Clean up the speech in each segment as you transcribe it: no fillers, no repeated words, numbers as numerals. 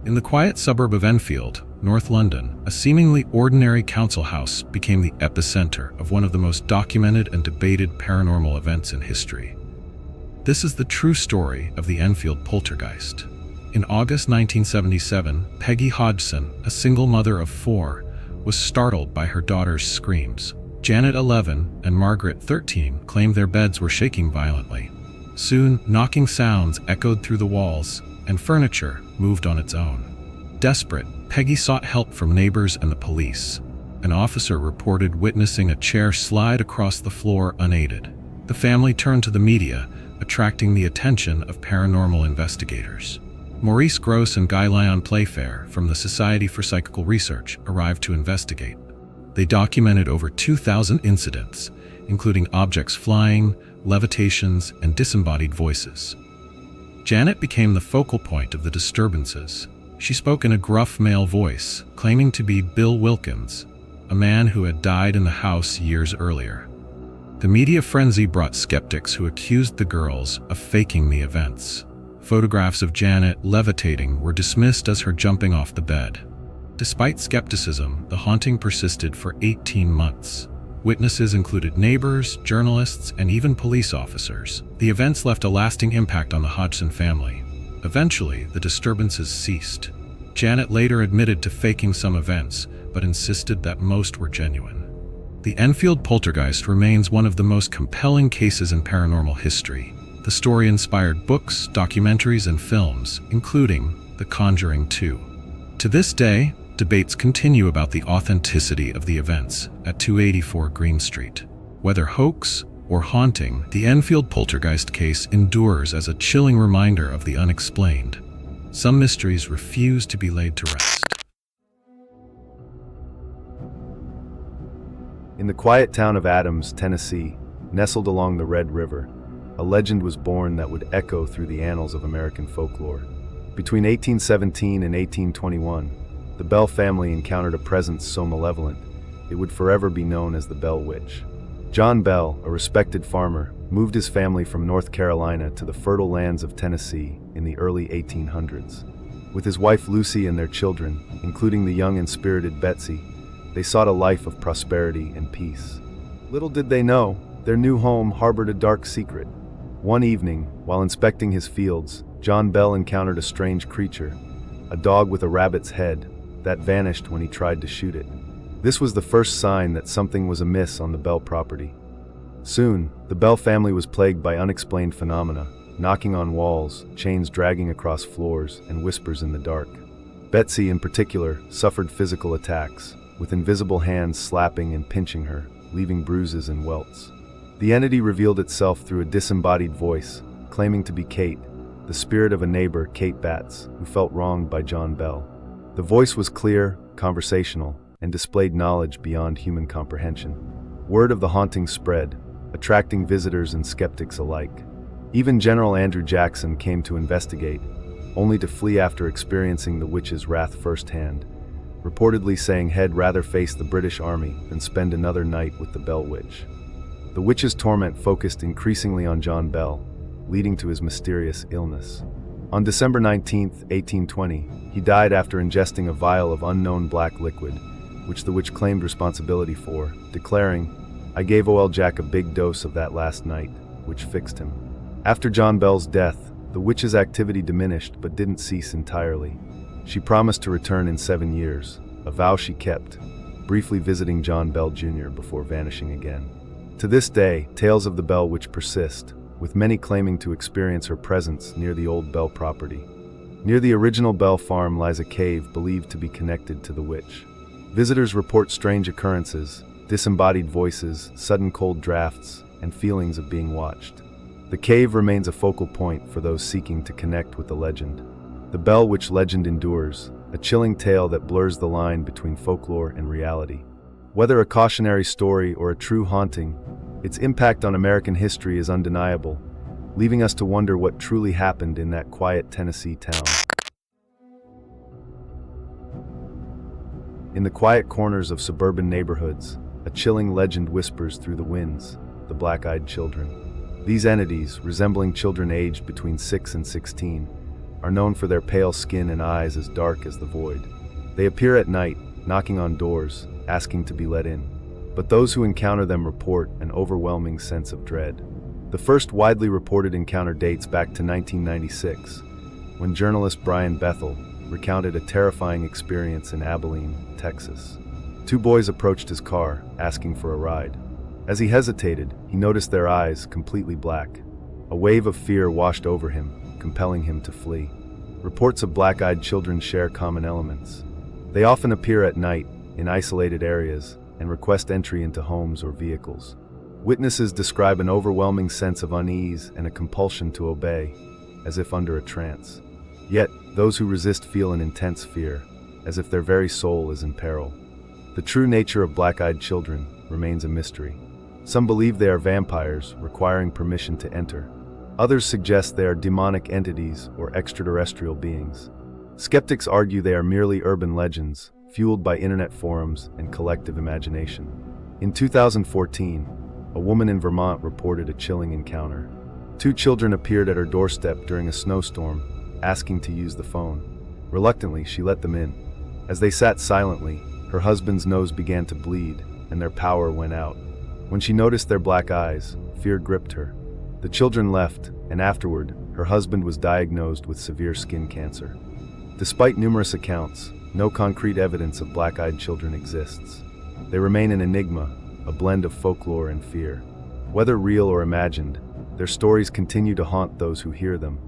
In the quiet suburb of Enfield, North London, a seemingly ordinary council house became the epicenter of one of the most documented and debated paranormal events in history. This is the true story of the Enfield Poltergeist. In August 1977, Peggy Hodgson, a single mother of 4, was startled by her daughter's screams. Janet, 11, and Margaret, 13, claimed their beds were shaking violently. Soon, knocking sounds echoed through the walls, and furniture moved on its own. Desperate, Peggy sought help from neighbors and the police. An officer reported witnessing a chair slide across the floor unaided. The family turned to the media, attracting the attention of paranormal investigators. Maurice Grosse and Guy Lyon Playfair from the Society for Psychical Research arrived to investigate. They documented over 2,000 incidents, including objects flying, levitations, and disembodied voices. Janet became the focal point of the disturbances. She spoke in a gruff male voice, claiming to be Bill Wilkins, a man who had died in the house years earlier. The media frenzy brought skeptics who accused the girls of faking the events. Photographs of Janet levitating were dismissed as her jumping off the bed. Despite skepticism, the haunting persisted for 18 months. Witnesses included neighbors, journalists, and even police officers. The events left a lasting impact on the Hodgson family. Eventually, the disturbances ceased. Janet later admitted to faking some events, but insisted that most were genuine. The Enfield Poltergeist remains one of the most compelling cases in paranormal history. The story inspired books, documentaries, and films, including The Conjuring 2. To this day, debates continue about the authenticity of the events at 284 Green Street. Whether hoax or haunting, the Enfield Poltergeist case endures as a chilling reminder of the unexplained. Some mysteries refuse to be laid to rest. In the quiet town of Adams, Tennessee, nestled along the Red River, a legend was born that would echo through the annals of American folklore. Between 1817 and 1821, the Bell family encountered a presence so malevolent, it would forever be known as the Bell Witch. John Bell, a respected farmer, moved his family from North Carolina to the fertile lands of Tennessee in the early 1800s. With his wife Lucy and their children, including the young and spirited Betsy, they sought a life of prosperity and peace. Little did they know, their new home harbored a dark secret. One evening, while inspecting his fields, John Bell encountered a strange creature, a dog with a rabbit's head, that vanished when he tried to shoot it. This was the first sign that something was amiss on the Bell property. Soon, the Bell family was plagued by unexplained phenomena, knocking on walls, chains dragging across floors, and whispers in the dark. Betsy, in particular, suffered physical attacks, with invisible hands slapping and pinching her, leaving bruises and welts. The entity revealed itself through a disembodied voice, claiming to be Kate, the spirit of a neighbor, Kate Batts, who felt wronged by John Bell. The voice was clear, conversational, and displayed knowledge beyond human comprehension. Word of the haunting spread, attracting visitors and skeptics alike. Even General Andrew Jackson came to investigate, only to flee after experiencing the witch's wrath firsthand, reportedly saying he'd rather face the British Army than spend another night with the Bell Witch. The witch's torment focused increasingly on John Bell, leading to his mysterious illness. On December 19, 1820, he died after ingesting a vial of unknown black liquid, which the witch claimed responsibility for, declaring, "I gave Old Jack a big dose of that last night, which fixed him." After John Bell's death, the witch's activity diminished but didn't cease entirely. She promised to return in 7 years, a vow she kept, briefly visiting John Bell Jr. before vanishing again. To this day, tales of the Bell Witch persist, with many claiming to experience her presence near the old Bell property. Near the original Bell farm lies a cave believed to be connected to the witch. Visitors report strange occurrences, disembodied voices, sudden cold drafts, and feelings of being watched. The cave remains a focal point for those seeking to connect with the legend. The Bell Witch legend endures, a chilling tale that blurs the line between folklore and reality. Whether a cautionary story or a true haunting, its impact on American history is undeniable, leaving us to wonder what truly happened in that quiet Tennessee town. In the quiet corners of suburban neighborhoods, a chilling legend whispers through the winds, the black-eyed children. These entities, resembling children aged between 6 and 16, are known for their pale skin and eyes as dark as the void. They appear at night, knocking on doors, asking to be let in. But those who encounter them report an overwhelming sense of dread. The first widely reported encounter dates back to 1996, when journalist Brian Bethel recounted a terrifying experience in Abilene, Texas. Two boys approached his car, asking for a ride. As he hesitated, he noticed their eyes completely black. A wave of fear washed over him, compelling him to flee. Reports of black-eyed children share common elements. They often appear at night, in isolated areas, and request entry into homes or vehicles. Witnesses describe an overwhelming sense of unease and a compulsion to obey, as if under a trance. Yet, those who resist feel an intense fear, as if their very soul is in peril. The true nature of black-eyed children remains a mystery. Some believe they are vampires, requiring permission to enter. Others suggest they are demonic entities or extraterrestrial beings. Skeptics argue they are merely urban legends, fueled by internet forums and collective imagination. In 2014, a woman in Vermont reported a chilling encounter. Two children appeared at her doorstep during a snowstorm, asking to use the phone. Reluctantly, she let them in. As they sat silently, her husband's nose began to bleed, and their power went out. When she noticed their black eyes, fear gripped her. The children left, and afterward, her husband was diagnosed with severe skin cancer. Despite numerous accounts, no concrete evidence of black-eyed children exists. They remain an enigma, a blend of folklore and fear. Whether real or imagined, their stories continue to haunt those who hear them,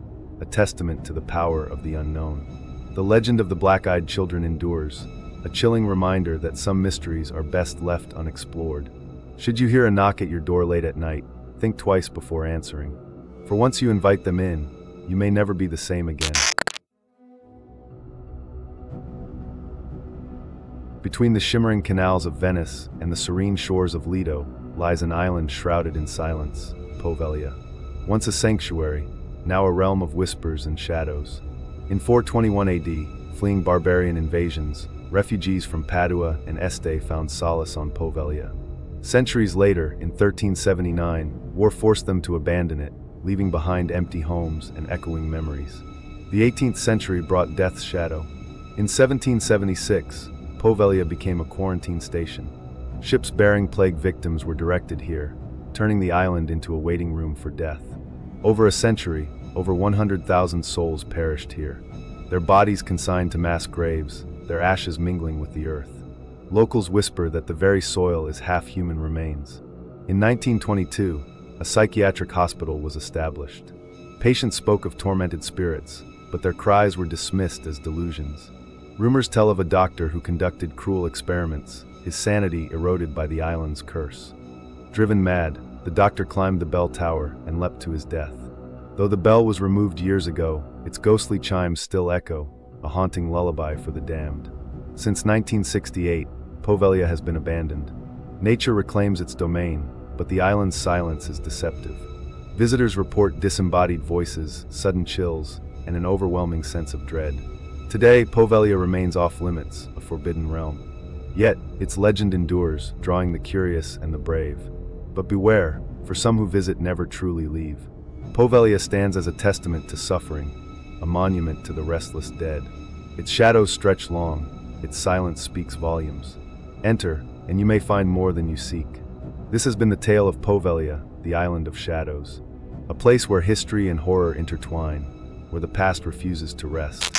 a testament to the power of the unknown. The legend of the black-eyed children endures, a chilling reminder that some mysteries are best left unexplored. Should you hear a knock at your door late at night, think twice before answering. For once you invite them in, you may never be the same again. Between the shimmering canals of Venice and the serene shores of Lido lies an island shrouded in silence, Poveglia. Once a sanctuary, now a realm of whispers and shadows. In 421 AD, fleeing barbarian invasions, refugees from Padua and Este found solace on Poveglia. Centuries later, in 1379, war forced them to abandon it, leaving behind empty homes and echoing memories. The 18th century brought death's shadow. In 1776, Poveglia became a quarantine station. Ships bearing plague victims were directed here, turning the island into a waiting room for death. Over a century, over 100,000 souls perished here, their bodies consigned to mass graves, their ashes mingling with the earth. Locals whisper that the very soil is half human remains. In 1922, a psychiatric hospital was established. Patients spoke of tormented spirits, but their cries were dismissed as delusions. Rumors tell of a doctor who conducted cruel experiments, his sanity eroded by the island's curse. Driven mad, the doctor climbed the bell tower and leapt to his death. Though the bell was removed years ago, its ghostly chimes still echo, a haunting lullaby for the damned. Since 1968, Poveglia has been abandoned. Nature reclaims its domain, but the island's silence is deceptive. Visitors report disembodied voices, sudden chills, and an overwhelming sense of dread. Today, Poveglia remains off-limits, a forbidden realm. Yet, its legend endures, drawing the curious and the brave. But beware, for some who visit never truly leave. Poveglia stands as a testament to suffering, a monument to the restless dead. Its shadows stretch long, its silence speaks volumes. Enter, and you may find more than you seek. This has been the tale of Poveglia, the island of shadows. A place where history and horror intertwine, where the past refuses to rest.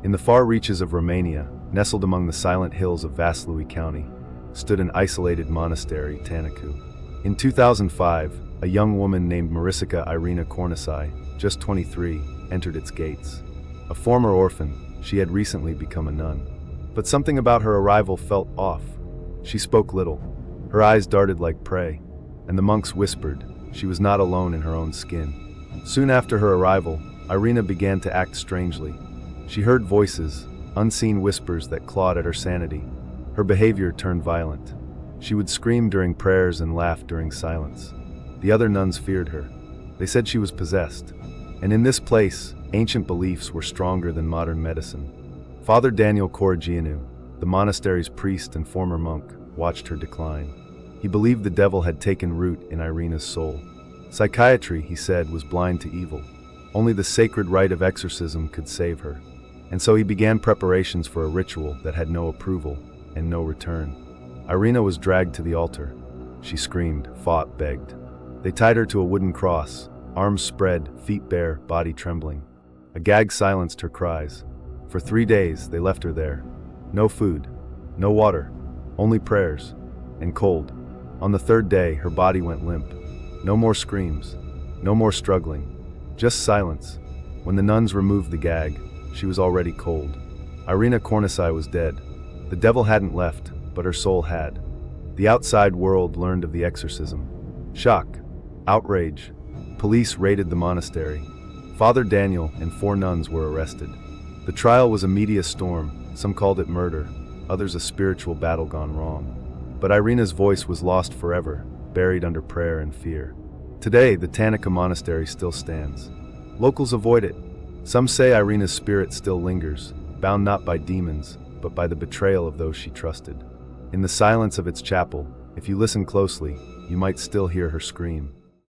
In the far reaches of Romania, nestled among the silent hills of Vaslui County, stood an isolated monastery, Tanacu. In 2005, a young woman named Marisica Irina Cornisai, just 23, entered its gates. A former orphan, she had recently become a nun. But something about her arrival felt off. She spoke little. Her eyes darted like prey, and the monks whispered she was not alone in her own skin. Soon after her arrival, Irina began to act strangely. She heard voices, unseen whispers that clawed at her sanity. Her behavior turned violent. She would scream during prayers and laugh during silence. The other nuns feared her. They said she was possessed. And in this place, ancient beliefs were stronger than modern medicine. Father Daniel Corigianu, the monastery's priest and former monk, watched her decline. He believed the devil had taken root in Irina's soul. Psychiatry, he said, was blind to evil. Only the sacred rite of exorcism could save her. And so he began preparations for a ritual that had no approval and no return. Irina was dragged to the altar. She screamed, fought, begged. They tied her to a wooden cross, arms spread, feet bare, body trembling. A gag silenced her cries. For 3 days, they left her there. No food, no water, only prayers, and cold. On the 3rd day, her body went limp. No more screams, no more struggling, just silence. When the nuns removed the gag, she was already cold. Irina Kornisai was dead. The devil hadn't left, but her soul had. The outside world learned of the exorcism. Shock, outrage. Police raided the monastery. Father Daniel and 4 nuns were arrested. The trial was a media storm. Some called it murder, others a spiritual battle gone wrong. But Irina's voice was lost forever, buried under prayer and fear. Today, the Tanika Monastery still stands. Locals avoid it. Some say Irina's spirit still lingers, bound not by demons, but by the betrayal of those she trusted. In the silence of its chapel, if you listen closely, you might still hear her scream.